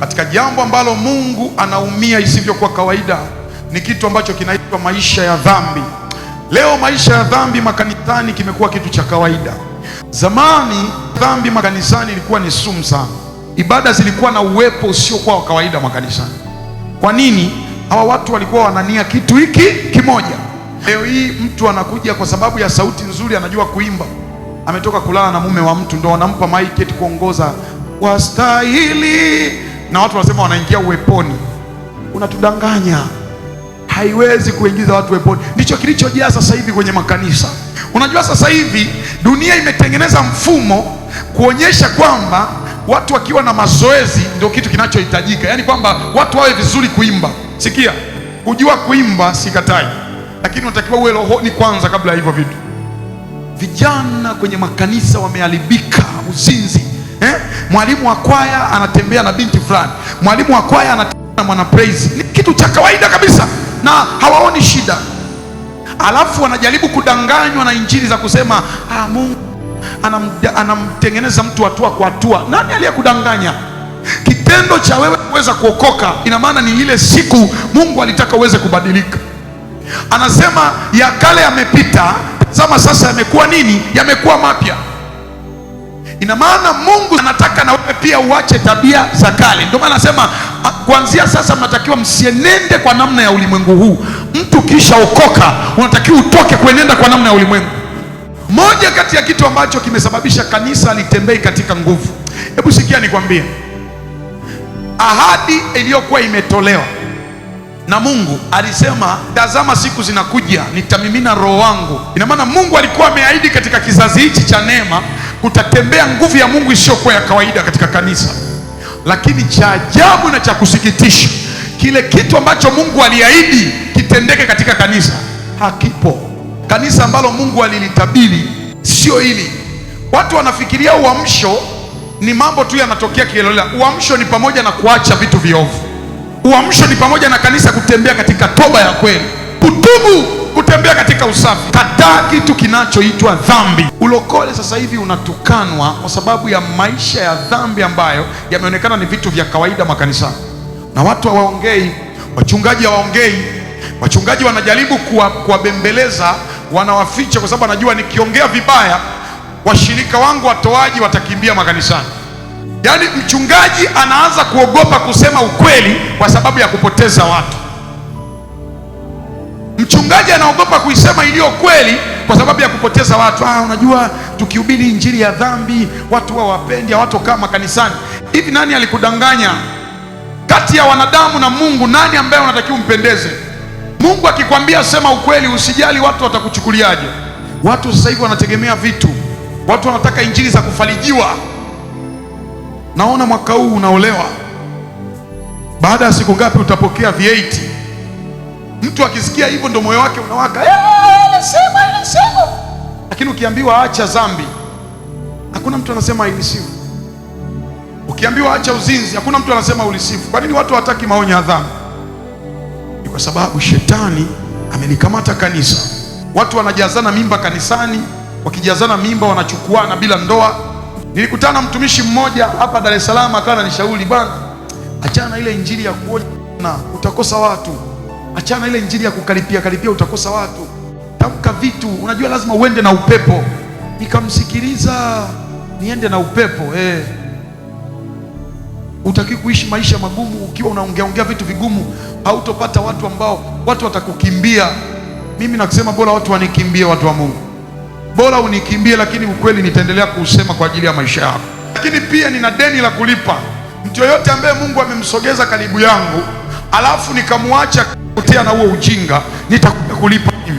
Katika jambo ambalo Mungu anaumia isivyokuwa kawaida ni kitu ambacho kinaitwa maisha ya dhambi. Leo maisha ya dhambi makanisani kimekuwa kitu cha kawaida. Zamani dhambi makanisani ilikuwa ni sumu sana. Ibada zilikuwa na uwepo usiokuwa wa kawaida makanisani. Kwa nini? Hawa watu walikuwa wanania kitu hiki kimoja. Leo hii mtu anakuja kwa sababu ya sauti nzuri, anajua kuimba, ametoka kulala na mume wa mtu, ndo wanampa maiki eti kuongoza wastahili, na watu wanasema wanaingia uweponi. Unatudanganya, haiwezi kuingiza watu uweponi. Ndicho kilichojaa sasa hivi kwenye makanisa. Unajua sasa hivi dunia imetengeneza mfumo kuonyesha kwamba watu wakiwa na mazoezi ndio kitu kinachohitajika, yaani kwamba watu wawe vizuri kuimba. Sikia, kujua kuimba sikatai, lakini unatakiwa uwe rohoni kwanza kabla ya hivyo vitu. Vijana kwenye makanisa wameharibika, uzinzi. Mwalimu wa kwaya anatembea na binti fulani, mwalimu wa kwaya anatembea na mwana praise. Ni kitu cha kawaida kabisa na hawaoni shida, alafu wanajaribu kudanganywa na injili za kusema Mungu anamtengeneza mtu hatua kwa hatua. Nani aliyekudanganya? Kitendo cha wewe kuweza kuokoka ina maana ni ile siku Mungu alitaka uweze kubadilika. Anasema ya kale yamepita, tazama sasa yamekuwa nini? Yamekuwa mapya. Ina maana Mungu anataka na wewe pia uache tabia za kale. Ndio maana anasema kuanzia sasa mnatakiwa msienende kwa namna ya ulimwengu huu. Mtu kisha okoka unatakiwa utoke kuenenda kwa namna ya ulimwengu. Moja kati ya kitu ambacho kimesababisha kanisa litembei katika nguvu, hebu sikia nikwambie, ahadi iliyokuwa imetolewa na Mungu, alisema tazama siku zinakuja nitamimina roho wangu. Ina maana Mungu alikuwa ameahidi katika kizazi hichi cha neema kutatembea nguvu ya Mungu isiyokuwa ya kawaida katika kanisa. Lakini cha ajabu na cha kusikitisha, kile kitu ambacho Mungu aliahidi kitendeke katika kanisa hakipo. Kanisa ambalo Mungu alilitabiri sio hili. Watu wanafikiria uamsho ni mambo tu yanatokea kiholela. Uamsho ni pamoja na kuacha vitu viovu. Uamsho ni pamoja na kanisa kutembea katika toba ya kweli, kutubu, kutembea katika usafi. Kataa kitu kinachoitwa dhambi. Ulokole sasa hivi unatukanwa kwa sababu ya maisha ya dhambi ambayo yameonekana ni vitu vya kawaida makanisani, na watu hawaongei, wachungaji hawaongei. Wachungaji wanajaribu kuwabembeleza, wanawaficha kwa sababu anajua nikiongea vibaya washirika wangu watoaji watakimbia makanisani. Yaani mchungaji anaanza kuogopa kusema ukweli kwa sababu ya kupoteza watu. Mchungaji anaogopa kuisema iliyo kweli kwa sababu ya kupoteza watu. Unajua tukihubiri injili ya dhambi watu hawapendi, hawatokaa makanisani. Hivi nani alikudanganya? Kati ya wanadamu na Mungu nani ambaye unatakiwa umpendeze? Mungu akikwambia sema ukweli, usijali watu watakuchukuliaje. Watu sasa hivi wanategemea vitu, watu wanataka injili za kufarijiwa. Naona mwaka huu unaolewa, baada ya siku ngapi utapokea V8. Mtu akisikia hivyo ndo moyo wake unawaka, anasema. Lakini ukiambiwa acha dhambi, hakuna mtu anasema ilisifu. Ukiambiwa acha uzinzi, hakuna mtu anasema ulisifu. Kwa nini watu hawataki maonyo ya dhambi? Ni kwa sababu shetani amelikamata kanisa. Watu wanajazana mimba kanisani, wakijazana mimba wanachukuana bila ndoa. Nilikutana mtumishi mmoja hapa Dar es Salaam, akawa ananishauri, bwana, achana na ile injili ya kuona utakosa watu, achana na ile injili ya kukaripia utakosa watu, tamka vitu, unajua lazima uende na upepo. Nikamsikiliza, niende na upepo? Utaki kuishi maisha magumu ukiwa unaongea vitu vigumu, hautopata watu ambao watu watakukimbia. Mimi nakusema bora watu wanikimbie, watu wa Mungu, bora unikimbie, lakini ukweli nitaendelea kuusema kwa ajili ya maisha yako. Lakini pia nina deni la kulipa. Mtu yoyote ambaye Mungu amemsogeza karibu yangu alafu nikamwacha kutea na huo ujinga, nitakuja kulipa mimi.